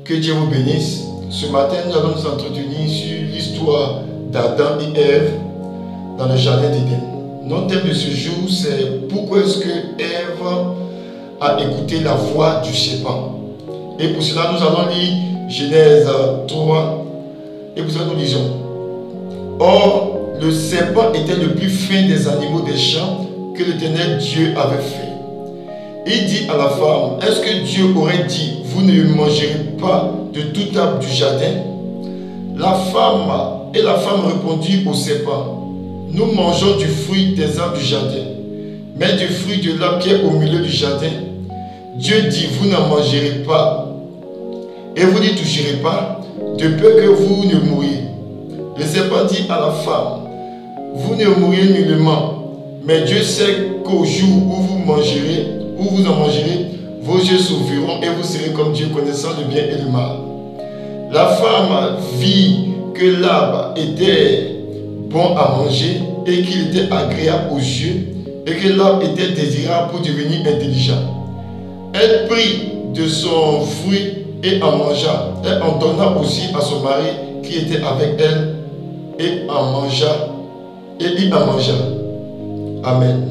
Que Dieu vous bénisse. Ce matin, nous allons nous entretenir sur l'histoire d'Adam et Ève dans le jardin d'Éden. Notre thème de ce jour, c'est pourquoi est-ce que Ève a écouté la voix du serpent. Et pour cela, nous allons lire Genèse 3. Et pour cela, nous lisons. Or, le serpent était le plus fin des animaux des champs que l'Éternel Dieu avait fait. Il dit à la femme, est-ce que Dieu aurait dit, vous ne mangerez pas de tout arbre du jardin? La femme répondit au serpent, nous mangeons du fruit des arbres du jardin, mais du fruit de l'arbre qui est au milieu du jardin, Dieu dit, vous n'en mangerez pas, et vous n'y toucherez pas, de peur que vous ne mouriez. Le serpent dit à la femme, vous ne mourrez nullement, mais Dieu sait qu'au jour où vous en mangerez, vos yeux s'ouvriront et vous serez comme Dieu, connaissant le bien et le mal. La femme vit que l'arbre était bon à manger et qu'il était agréable aux yeux et que l'arbre était désirable pour devenir intelligent. Elle prit de son fruit et en mangea. Elle en donna aussi à son mari qui était avec elle et il en mangea. Amen.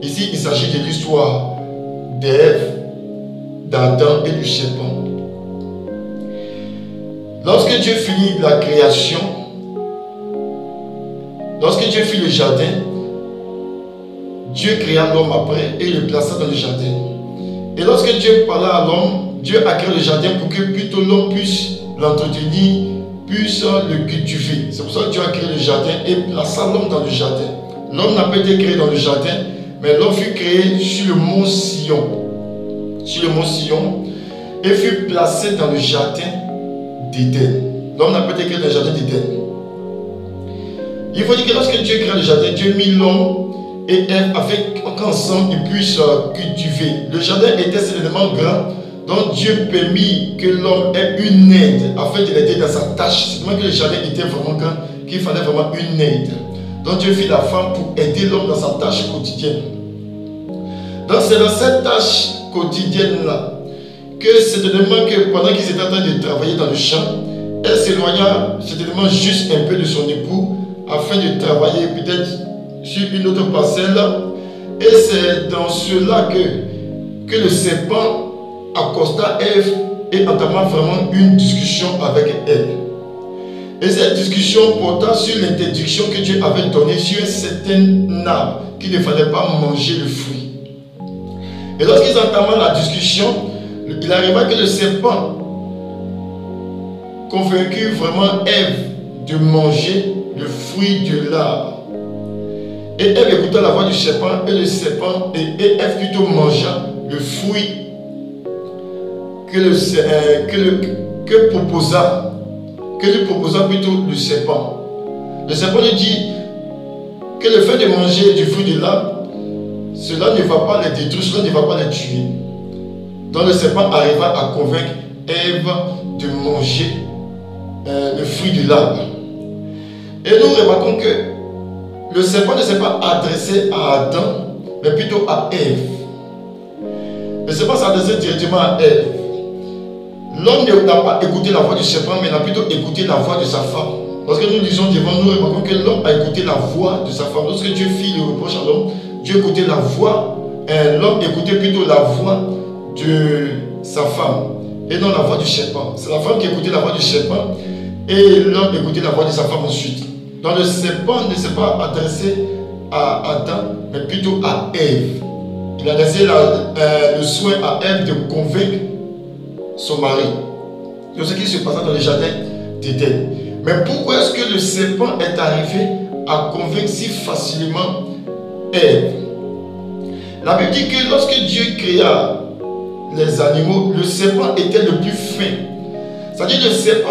Ici, il s'agit de l'histoire d'Ève, d'Adam et du serpent. Lorsque Dieu finit la création, lorsque Dieu fit le jardin, Dieu créa l'homme après et le plaça dans le jardin. Et lorsque Dieu parla à l'homme, Dieu a créé le jardin pour que plutôt l'homme puisse l'entretenir, puisse le cultiver. C'est pour ça que Dieu a créé le jardin et plaça l'homme dans le jardin. L'homme n'a pas été créé dans le jardin, mais l'homme fut créé sur le mont Sion. Sur le mont Sion, et fut placé dans le jardin d'Éden. L'homme n'a pas été créé dans le jardin d'Éden. Il faut dire que lorsque Dieu crée le jardin, Dieu mit l'homme et Ève afin qu'ensemble ils puissent cultiver. Le jardin était certainement grand, donc Dieu permit que l'homme ait une aide afin de l'aider dans sa tâche. C'est vraiment que le jardin était vraiment grand, qu'il fallait vraiment une aide. Donc Dieu fit la femme pour aider l'homme dans sa tâche quotidienne. Donc c'est dans cette tâche quotidienne-là que certainement que pendant qu'ils étaient en train de travailler dans le champ, elle s'éloigna certainement juste un peu de son époux afin de travailler peut-être sur une autre parcelle. Et c'est dans cela que le serpent accosta Ève et entama vraiment une discussion avec elle. Et cette discussion porta sur l'interdiction que Dieu avait donnée sur un certain arbre qu'il ne fallait pas manger le fruit. Et lorsqu'ils entamaient la discussion, il arriva que le serpent convaincu vraiment Ève de manger le fruit de l'arbre. Et Ève écouta la voix du serpent, et le serpent, et Ève plutôt mangea le fruit que lui proposa plutôt le serpent. Le serpent lui dit que le fait de manger du fruit de l'arbre, cela ne va pas les détruire, cela ne va pas les tuer. Donc le serpent arriva à convaincre Ève de manger le fruit de l'arbre. Et nous remarquons que le serpent ne s'est pas adressé à Adam, mais plutôt à Ève. Le serpent s'est adressé directement à Ève. L'homme n'a pas écouté la voix du serpent, mais il a plutôt écouté la voix de sa femme. Lorsque nous lisons devant nous, remarquons que l'homme a écouté la voix de sa femme. Lorsque Dieu fit le reproche à l'homme, Dieu écoutait la voix, l'homme écoutait plutôt la voix de sa femme et non la voix du serpent. C'est la femme qui écoutait la voix du serpent et l'homme écoutait la voix de sa femme ensuite. Donc le serpent ne s'est pas adressé à Adam, mais plutôt à Ève. Il a laissé le soin à Ève de convaincre son mari. C'est ce qui se passait dans le jardin d'Éden. Mais pourquoi est-ce que le serpent est arrivé à convaincre si facilement Ève? La Bible dit que lorsque Dieu créa les animaux, le serpent était le plus fin. C'est-à-dire le serpent,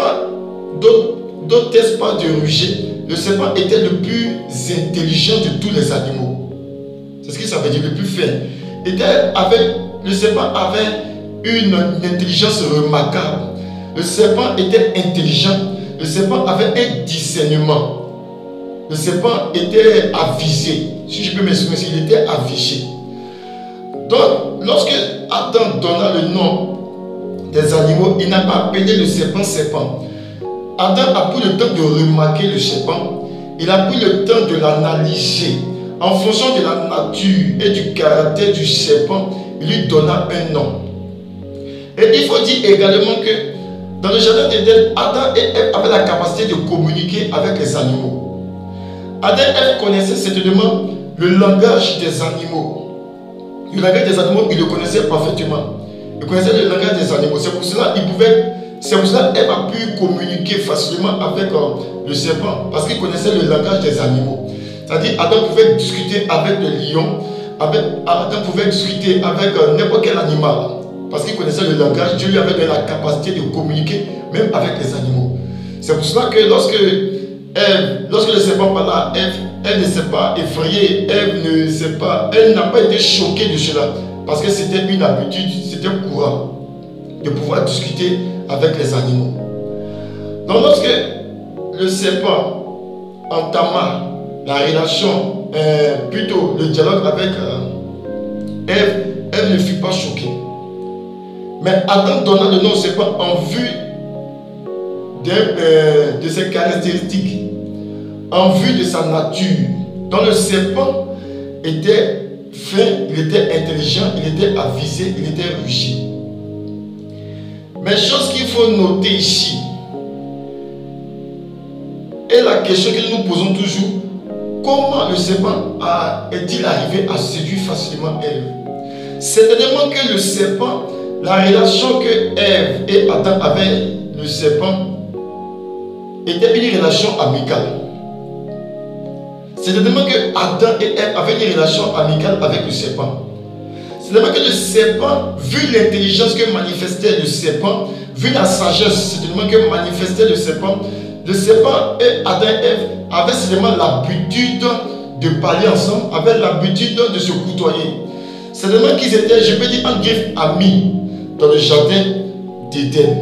d'autres espaces de rucher, le serpent était le plus intelligent de tous les animaux. C'est ce que ça veut dire, le plus fin. Le serpent avait une intelligence remarquable. Le serpent était intelligent. Le serpent avait un discernement. Le serpent était avisé. Si je peux m'exprimer, il était avisé. Donc, lorsque Adam donna le nom des animaux, il n'a pas appelé le serpent serpent. Adam a pris le temps de remarquer le serpent. Il a pris le temps de l'analyser. En fonction de la nature et du caractère du serpent, il lui donna un nom. Et il faut dire également que dans le jardin d'Éden, Adam et Ève avaient la capacité de communiquer avec les animaux. Adam et Ève connaissaient certainement le langage des animaux. Le langage des animaux, ils le connaissaient parfaitement. Ils connaissaient le langage des animaux. C'est pour cela qu'Ève a pu communiquer facilement avec le serpent, parce qu'il connaissait le langage des animaux. C'est-à-dire, Adam pouvait discuter avec le lion, Adam pouvait discuter avec n'importe quel animal, parce qu'il connaissait le langage. Dieu lui avait donné la capacité de communiquer même avec les animaux. C'est pour cela que lorsque le serpent parla à Ève, elle ne s'est pas effrayée, elle n'a pas été choquée de cela, parce que c'était une habitude, c'était courant de pouvoir discuter avec les animaux. Donc lorsque le serpent entama la relation, plutôt le dialogue avec Ève, Ève ne fut pas choquée. Mais Adam donna le nom au serpent en vue de ses caractéristiques, en vue de sa nature. Donc le serpent était fin, il était intelligent, il était avisé, il était rugier. Mais chose qu'il faut noter ici, et la question que nous nous posons toujours, comment le serpent est-il arrivé à séduire facilement Ève? Certainement que le serpent, la relation que Ève et Adam avaient, le serpent, était une relation amicale. Certainement que Adam et Ève avaient une relation amicale avec le serpent. Certainement que le serpent, vu l'intelligence que manifestait le serpent, vu la sagesse certainement que manifestait le serpent et Adam et Ève avaient certainement l'habitude de parler ensemble, avaient l'habitude de se côtoyer. Certainement qu'ils étaient, je peux dire, en griffe amis dans le jardin d'Éden.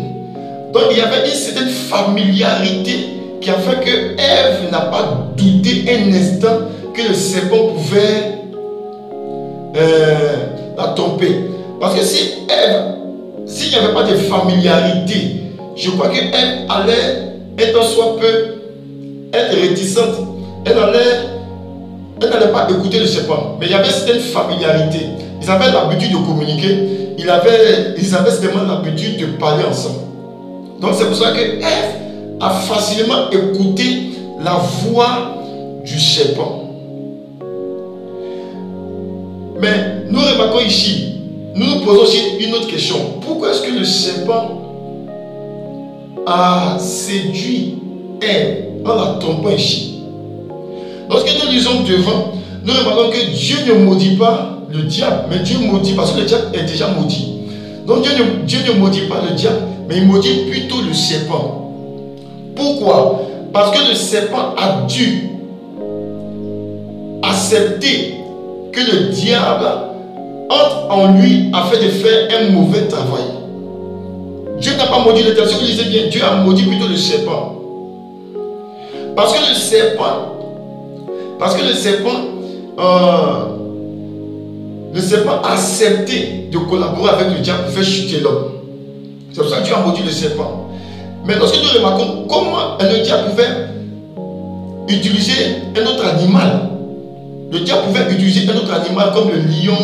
Donc il y avait une certaine familiarité qui a fait que Ève n'a pas douté un instant que le serpent pouvait la tromper. Parce que si Ève, s'il n'y avait pas de familiarité, je crois que Ève allait être soit peu être réticente. Elle n'allait pas écouter le serpent. Mais il y avait certaine familiarité. Ils avaient l'habitude de communiquer. Ils avaient certainement l'habitude de parler ensemble. Donc c'est pour ça que Ève a facilement écouté la voix du serpent. Mais nous remarquons ici, nous nous posons aussi une autre question. Pourquoi est-ce que le serpent a séduit Ève en la trompant ici? Lorsque nous lisons devant, nous remarquons que Dieu ne maudit pas le diable, mais Dieu maudit parce que le diable est déjà maudit. Donc Dieu ne maudit pas le diable, mais il maudit plutôt le serpent. Pourquoi? Parce que le serpent a dû accepter que le diable entre en lui afin de faire un mauvais travail. Dieu n'a pas maudit le diable. Si vous lisez bien, Dieu a maudit plutôt le serpent. Parce que le serpent a accepté de collaborer avec le diable pour faire chuter l'homme. C'est pour ça que Dieu a maudit le serpent. Mais lorsque nous remarquons comment le diable pouvait utiliser un autre animal, le diable pouvait utiliser un autre animal comme le lion,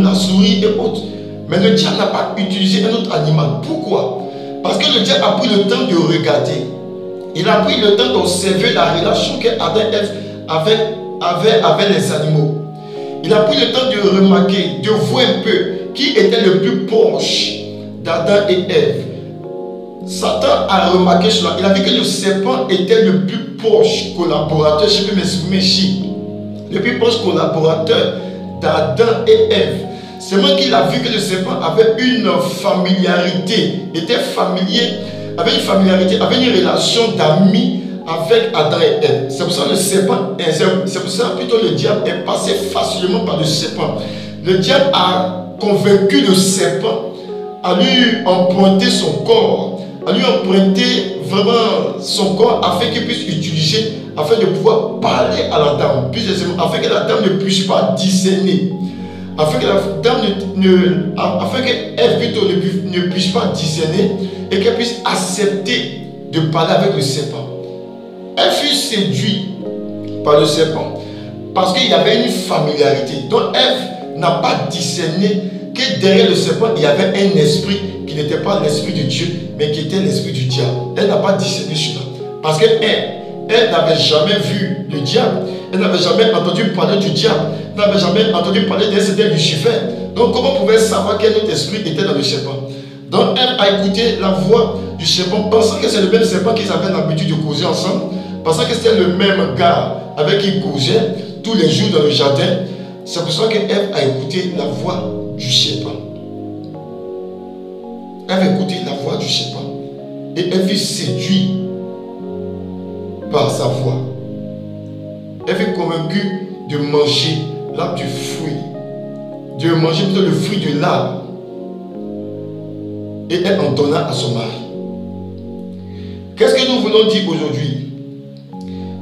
la souris et autres. Mais le diable n'a pas utilisé un autre animal. Pourquoi? Parce que le diable a pris le temps de regarder. Il a pris le temps d'observer la relation qu'Adam et Ève avaient avec les animaux. Il a pris le temps de remarquer, de voir un peu qui était le plus proche d'Adam et Ève. Satan a remarqué cela. Il a vu que le serpent était le plus proche collaborateur, je peux m'exprimer ici, le plus proche collaborateur d'Adam et Ève. C'est moi qu'il a vu que le serpent avait une familiarité, était familier, avait une familiarité, avait une relation d'amis avec Adam et Ève. C'est pour ça que le serpent, c'est pour ça plutôt le diable est passé facilement par le serpent. Le diable a convaincu le serpent à lui emprunter son corps, à lui emprunter vraiment son corps afin qu'il puisse utiliser, afin de pouvoir parler à la dame, plus aisément, afin que la dame ne puisse pas discerner, afin que la dame afin qu'elle plutôt ne puisse pas discerner et qu'elle puisse accepter de parler avec le serpent. Elle fut séduite par le serpent parce qu'il y avait une familiarité. Donc Ève n'a pas discerné que derrière le serpent il y avait un esprit qui n'était pas l'esprit de Dieu mais qui était l'esprit du diable. Elle n'a pas discerné cela parce qu'elle n'avait jamais vu le diable, elle n'avait jamais entendu parler du diable, elle n'avait jamais entendu parler d'un certain Lucifer. Donc comment pouvait-elle savoir quel autre esprit était dans le serpent? Donc elle a écouté la voix du serpent, pensant que c'est le même serpent qu'ils avaient l'habitude de causer ensemble, pensant que c'était le même gars avec qui ils causaient tous les jours dans le jardin. C'est pour ça qu'Ève a écouté la voix du serpent. Elle a écouté la voix du serpent et elle fut séduite par sa voix. Elle fut convaincue de manger l'arbre du fruit, de manger plutôt le fruit de l'arbre. Et elle en donna à son mari. Qu'est-ce que nous voulons dire aujourd'hui?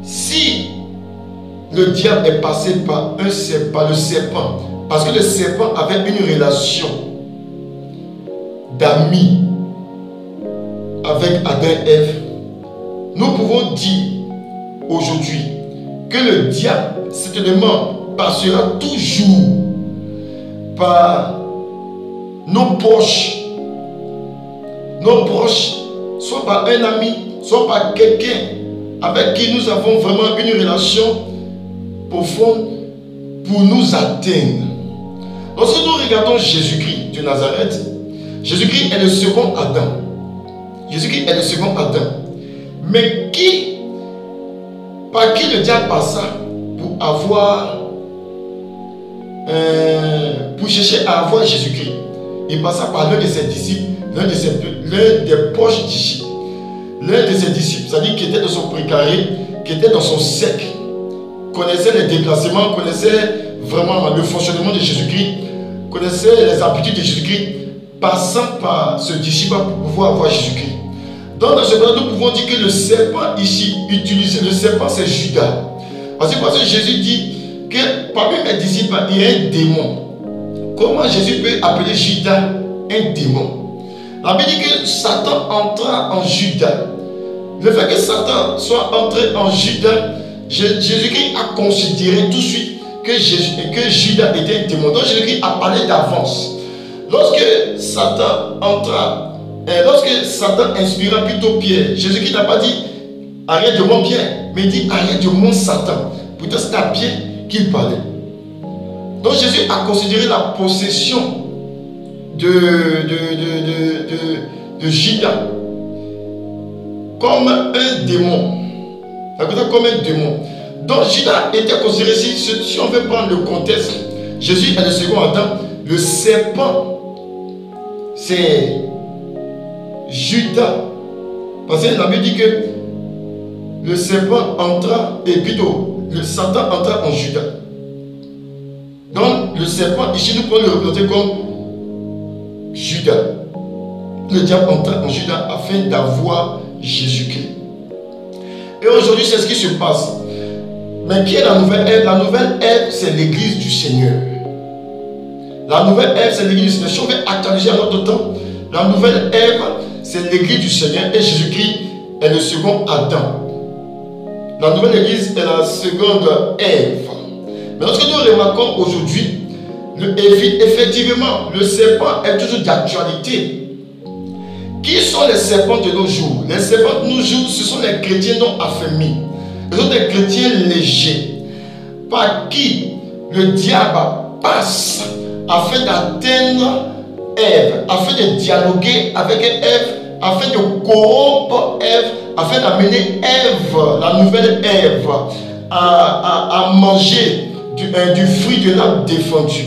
Si le diable est passé par le serpent, parce que le serpent avait une relation d'amis avec Adam et Ève, nous pouvons dire aujourd'hui que le diable certainement passera toujours par nos proches, soit par un ami, soit par quelqu'un avec qui nous avons vraiment une relation profonde pour nous atteindre. Lorsque nous regardons Jésus-Christ de Nazareth, Jésus-Christ est le second Adam. Jésus-Christ est le second Adam. Mais par qui le diable passa pour chercher à avoir Jésus-Christ? Il passa par l'un de ses disciples, l'un des proches disciples. L'un de ses disciples, c'est-à-dire qui était dans son précaré, qui était dans son cercle, connaissait les déplacements, connaissait vraiment le fonctionnement de Jésus-Christ, connaissait les habitudes de Jésus-Christ, passant par ce disciple pour pouvoir avoir Jésus-Christ. Donc dans ce cas, nous pouvons dire que le serpent ici utilisé, le serpent c'est Judas. Parce que Jésus dit que parmi mes disciples, il y a un démon. Comment Jésus peut appeler Judas un démon? La Bible dit que Satan entra en Judas. Le fait que Satan soit entré en Judas, Jésus-Christ a considéré tout de suite que Judas était un démon. Donc Jésus-Christ a parlé d'avance. Lorsque Satan entra, lorsque Satan inspira plutôt Pierre, Jésus-Christ n'a pas dit arrête de mon Pierre, mais il dit arrête de mon Satan. Pourtant c'est à Pierre qu'il parlait. Donc Jésus a considéré la possession de Judas comme un démon. Comme un démon. Donc Judas était considéré, si on veut prendre le contexte, Jésus est le second Adam. Le serpent, c'est Judas. Parce que la Bible dit que le serpent entra, et plutôt, le Satan entra en Judas. Donc le serpent, ici nous pouvons le représenter comme Judas. Le diable entra en Judas afin d'avoir Jésus-Christ. Et aujourd'hui, c'est ce qui se passe. Mais qui est la nouvelle Ève? La nouvelle Ève, c'est l'église du Seigneur. La nouvelle Ève, c'est l'église du Seigneur. Si on veut actualiser à notre temps, la nouvelle Ève, c'est l'église du Seigneur et Jésus-Christ est le second Adam. La nouvelle église est la seconde Ève. Mais lorsque nous remarquons aujourd'hui, effectivement, le serpent est toujours d'actualité. Qui sont les serpents de nos jours? Les serpents de nos jours, ce sont les chrétiens non affermis. Ce sont des chrétiens légers, par qui le diable passe afin d'atteindre Ève, afin de dialoguer avec Ève, afin de corrompre Ève, afin d'amener Ève, la nouvelle Ève, à manger du fruit de l'arbre défendu.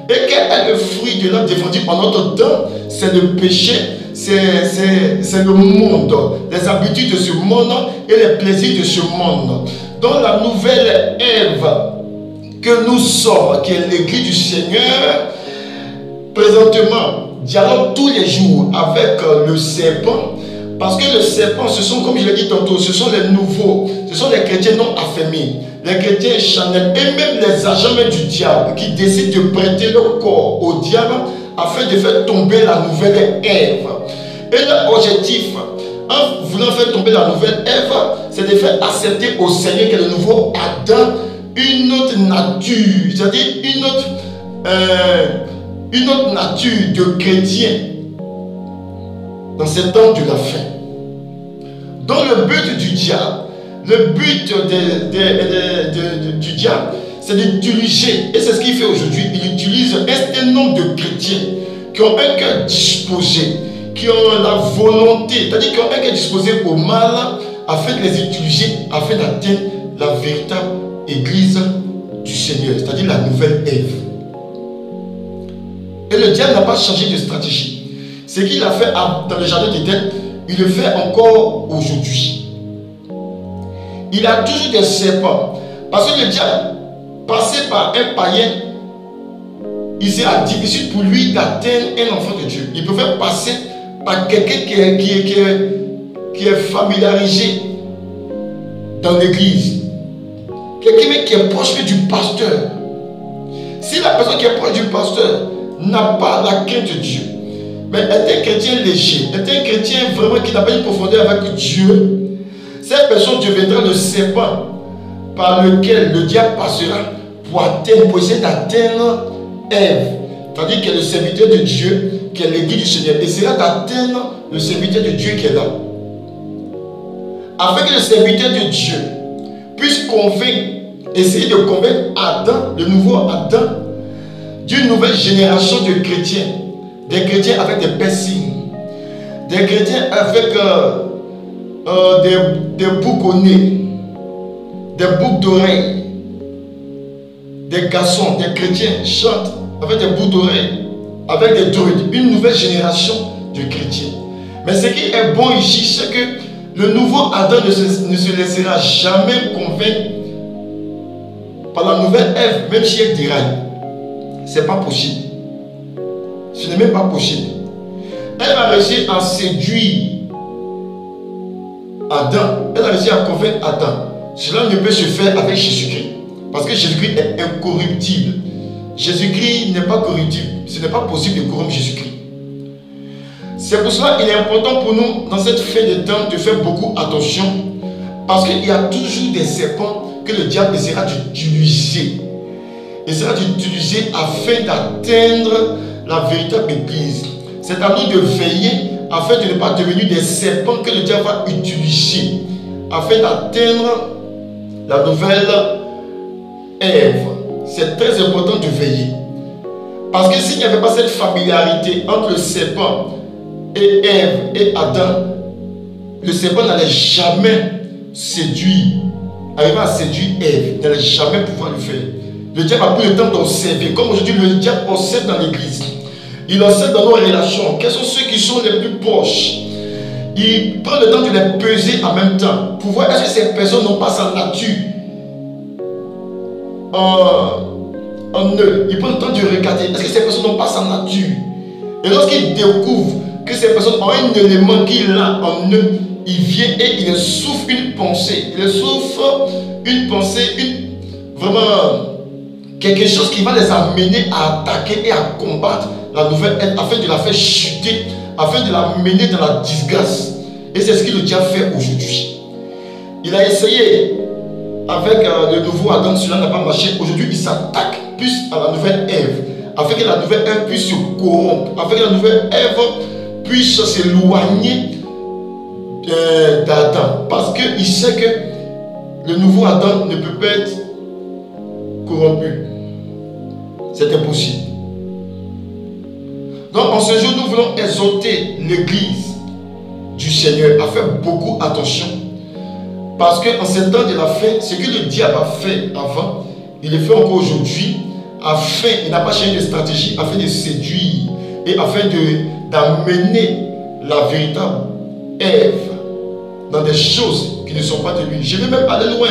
Et quel est le fruit de l'arbre défendu en notre temps? C'est le péché, c'est le monde, les habitudes de ce monde et les plaisirs de ce monde. Donc la nouvelle Ève que nous sommes, qui est l'église du Seigneur, présentement, dialogue tous les jours avec le serpent. Parce que le serpent, ce sont, comme je l'ai dit tantôt, ce sont les nouveaux, ce sont les chrétiens non affermis, les chrétiens charnels et même les agents même du diable qui décident de prêter leur corps au diable afin de faire tomber la nouvelle Ève. Et leur objectif, en voulant faire tomber la nouvelle Ève, c'est de faire accepter au Seigneur que le nouveau Adam une autre nature, c'est-à-dire une autre nature de chrétien dans ces temps de la fin. Donc le but du diable, le but du diable, c'est d'utiliser, et c'est ce qu'il fait aujourd'hui, il utilise un certain nombre de chrétiens qui ont un cœur disposé, qui ont la volonté, c'est-à-dire qui ont un cœur disposé au mal, afin de les utiliser, afin d'atteindre la véritable église du Seigneur, c'est-à-dire la nouvelle Ève. Et le diable n'a pas changé de stratégie. Ce qu'il a fait dans le jardin d'Éden, il le fait encore aujourd'hui. Il a toujours des serpents. Parce que le diable, passé par un païen, il sera difficile pour lui d'atteindre un enfant de Dieu. Il peut faire passer par quelqu'un qui est familiarisé dans l'église. Quelqu'un qui est proche du pasteur. Si la personne qui est proche du pasteur n'a pas la crainte de Dieu, mais est un chrétien léger, est un chrétien vraiment qui n'a pas une profondeur avec Dieu, cette personne deviendra le serpent par lequel le diable passera pour essayer d'atteindre Ève, c'est-à-dire qu'elle est le serviteur de Dieu, qui est l'église du Seigneur, et sera d'atteindre le serviteur de Dieu qui est là. Afin que le serviteur de Dieu puisse essayer de convaincre Adam, le nouveau Adam, d'une nouvelle génération de chrétiens, des chrétiens avec des piercings, des chrétiens avec des boucles au nez, des boucles d'oreilles, des garçons, des chrétiens chantent avec des boucles d'oreilles, avec des druides, une nouvelle génération de chrétiens. Mais ce qui est bon ici, c'est que le nouveau Adam ne se laissera jamais convaincre par la nouvelle Ève, même si elle déraille. Ce n'est pas possible. Ce n'est même pas possible. Elle va réussir à séduire Adam. Elle a réussi à convaincre Adam. Cela ne peut se faire avec Jésus-Christ. Parce que Jésus-Christ est incorruptible. Jésus-Christ n'est pas corruptible. Ce n'est pas possible de corrompre Jésus-Christ. C'est pour cela qu'il est important pour nous, dans cette fin de temps, de faire beaucoup attention. Parce qu'il y a toujours des serpents que le diable essaiera d'utiliser. Il sera d'utiliser afin d'atteindre la véritable église. C'est à nous de veiller afin de ne pas devenir des serpents que le diable va utiliser afin d'atteindre la nouvelle Ève. C'est très important de veiller. Parce que s'il n'y avait pas cette familiarité entre le serpent et Ève et Adam, le serpent n'allait jamais arriver à séduire Ève, n'allait jamais pouvoir le faire. Le diable a pris le temps d'observer. Comme aujourd'hui, le diable observe dans l'église. Il observe dans nos relations. Quels sont ceux qui sont les plus proches? Il prend le temps de les peser en même temps. Pour voir est-ce que ces personnes n'ont pas sa nature en eux. Il prend le temps de regarder. Est-ce que ces personnes n'ont pas sa nature? Et lorsqu'il découvre que ces personnes ont un élément qu'il a en eux, il vient et il souffle une pensée. Il souffle une pensée, vraiment quelque chose qui va les amener à attaquer et à combattre la nouvelle Ève afin de la faire chuter, afin de la mener dans la disgrâce. Et c'est ce que le diable fait aujourd'hui. Il a essayé avec le nouveau Adam, cela n'a pas marché. Aujourd'hui, il s'attaque plus à la nouvelle Ève, afin que la nouvelle Ève puisse se corrompre, afin que la nouvelle Ève puisse s'éloigner d'Adam. Parce qu'il sait que le nouveau Adam ne peut pas être corrompu. C'est impossible. Donc en ce jour, nous voulons exhorter l'église du Seigneur à faire beaucoup attention. Parce qu'en ces temps de la fin, ce que le diable a fait avant, il le fait encore aujourd'hui, afin, il n'a pas changé de stratégie, afin de séduire et afin d'amener la véritable Ève dans des choses qui ne sont pas de lui. Je vais même aller loin.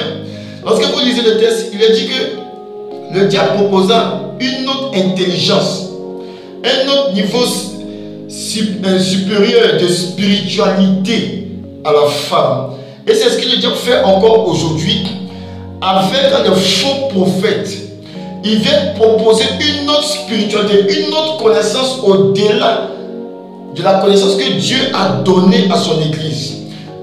Lorsque vous lisez le texte, il est dit que le diable proposa une autre intelligence, un autre niveau supérieur de spiritualité à la femme. Et c'est ce que le diable fait encore aujourd'hui avec les faux prophètes. Il vient proposer une autre spiritualité, une autre connaissance au-delà de la connaissance que Dieu a donnée à son Église.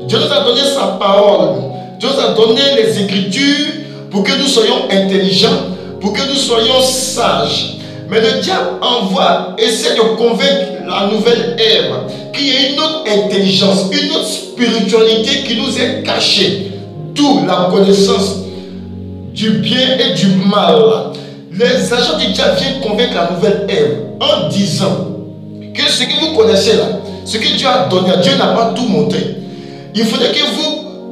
Dieu nous a donné sa parole. Dieu nous a donné les Écritures pour que nous soyons intelligents, pour que nous soyons sages. Mais le diable essaie de convaincre la nouvelle Ève qu'il y a une autre intelligence, une autre spiritualité qui nous est cachée. D'où la connaissance du bien et du mal. Les agents du diable viennent convaincre la nouvelle Ève en disant que ce que vous connaissez là, ce que Dieu a donné, Dieu n'a pas tout montré. Il faudrait que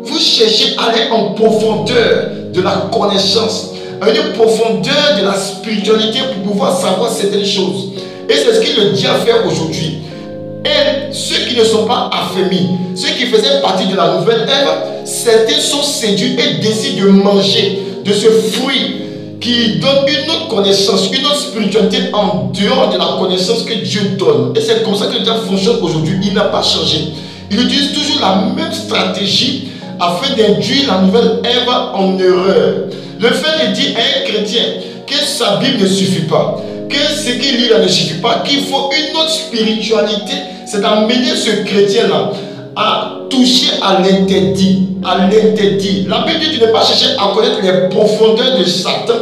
vous cherchiez à aller en profondeur de la connaissance, à une profondeur de la spiritualité pour pouvoir savoir certaines choses. Et c'est ce que le diable fait aujourd'hui. Et ceux qui ne sont pas affermis, ceux qui faisaient partie de la nouvelle Ève, certains sont séduits et décident de manger de ce fruit qui donne une autre connaissance, une autre spiritualité en dehors de la connaissance que Dieu donne. Et c'est comme ça que le diable fonctionne aujourd'hui. Il n'a pas changé. Il utilise toujours la même stratégie afin d'induire la nouvelle Ève en erreur. Le fait de dire à un chrétien que sa Bible ne suffit pas, que ce qu'il lit là ne suffit pas, qu'il faut une autre spiritualité, c'est d'amener ce chrétien-là à toucher à l'interdit. À l'interdit. La Bible dit que tu n'es pas cherché à connaître les profondeurs de Satan,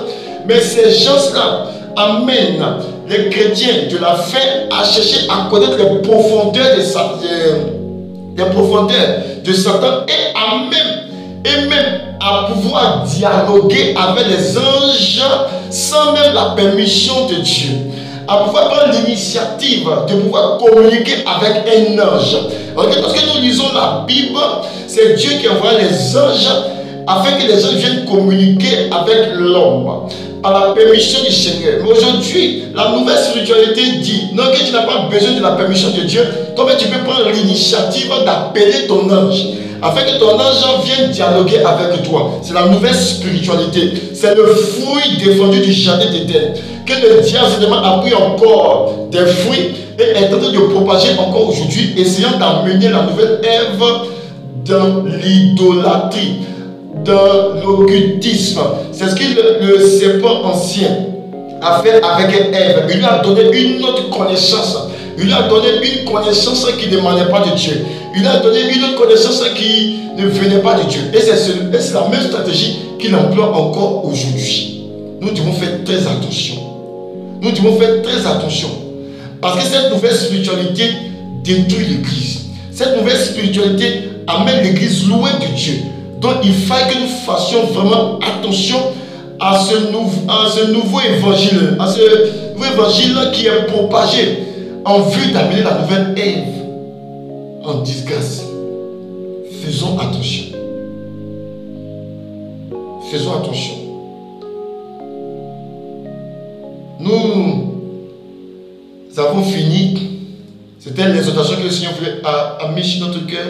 mais ces gens-là amènent les chrétiens de la fin à chercher à connaître les profondeurs de Satan, et même à pouvoir dialoguer avec les anges sans même la permission de Dieu, à pouvoir prendre l'initiative de pouvoir communiquer avec un ange. Lorsque nous lisons la Bible, c'est Dieu qui envoie les anges afin que les anges viennent communiquer avec l'homme par la permission du Seigneur. Mais aujourd'hui, la nouvelle spiritualité dit non, que tu n'as pas besoin de la permission de Dieu, toi-même tu peux prendre l'initiative d'appeler ton ange afin que ton ange vienne dialoguer avec toi. C'est la nouvelle spiritualité. C'est le fruit défendu du jardin d'Éden. Que le diable a pris encore des fruits et est en train de propager encore aujourd'hui, essayant d'amener la nouvelle Ève dans l'idolâtrie, dans l'occultisme. C'est ce que le serpent ancien a fait avec Ève. Il lui a donné une autre connaissance. Il lui a donné une connaissance qui ne n'émanait pas de Dieu. Il lui a donné une autre connaissance qui ne venait pas de Dieu. Et c'est la même stratégie qu'il emploie encore aujourd'hui. Nous devons faire très attention. Nous devons faire très attention. Parce que cette nouvelle spiritualité détruit l'Église. Cette nouvelle spiritualité amène l'Église loin de Dieu. Donc il faut que nous fassions vraiment attention à ce nouveau évangile, à ce nouveau évangile qui est propagé en vue d'amener la nouvelle Ève en disgrâce. Faisons attention. Faisons attention. Nous avons fini. C'était l'exhortation que le Seigneur a mis sur notre cœur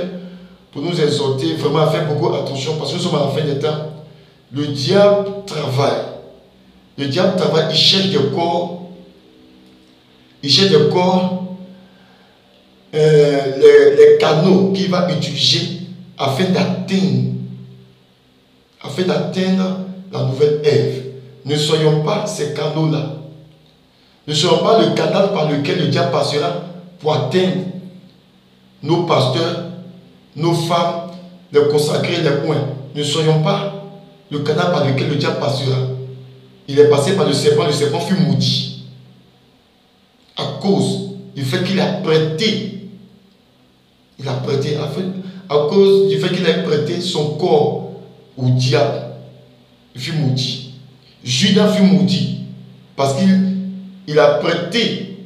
pour nous exhorter vraiment à faire beaucoup attention parce que nous sommes à la fin des temps. Le diable travaille. Le diable travaille, il cherche des corps. Il cherche des corps, les canaux qu'il va utiliser afin d'atteindre la nouvelle Ève. Ne soyons pas ces canaux-là. Ne soyons pas le canal par lequel le diable passera pour atteindre nos pasteurs, nos femmes, les consacrés, les points. Ne soyons pas le canal par lequel le diable passera. Il est passé par le serpent fut maudit. À cause du fait qu'il a prêté, à cause du fait qu'il a prêté son corps au diable, il fut maudit. Judas fut maudit parce qu'il a prêté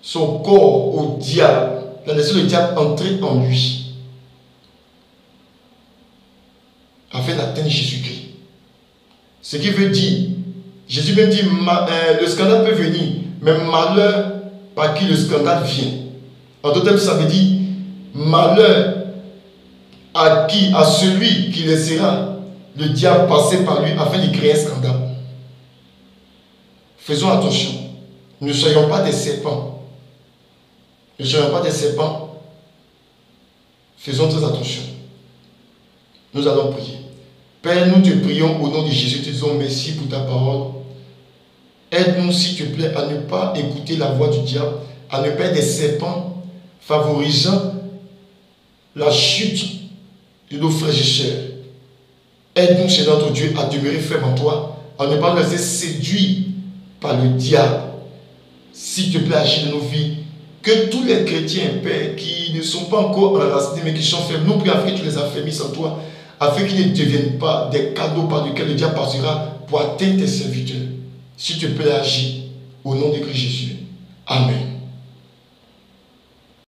son corps au diable. Il a laissé le diable entrer en lui afin d'atteindre Jésus-Christ. Ce qui veut dire, Jésus même dit, le scandale peut venir, mais malheur par qui le scandale vient. En d'autres termes, ça veut dire malheur à celui qui laissera le diable passer par lui afin de créer un scandale. Faisons attention. Ne soyons pas des serpents. Ne soyons pas des serpents. Faisons très attention. Nous allons prier. Père, nous te prions au nom de Jésus, te disons merci pour ta parole. Aide-nous, s'il te plaît, à ne pas écouter la voix du diable, à ne pas être des serpents favorisant la chute de nos frères et sœurs. Aide-nous, Seigneur notre Dieu, à demeurer ferme en toi, à ne pas nous laisser séduire par le diable. S'il te plaît, agis dans nos vies. Que tous les chrétiens, Père, qui ne sont pas encore enracinés, mais qui sont faibles, nous prions afin que tu les affermisses en toi, afin qu'ils ne deviennent pas des cadeaux par lesquels le diable partira pour atteindre tes serviteurs. S'il te plaît, agis au nom de Christ Jésus. Amen.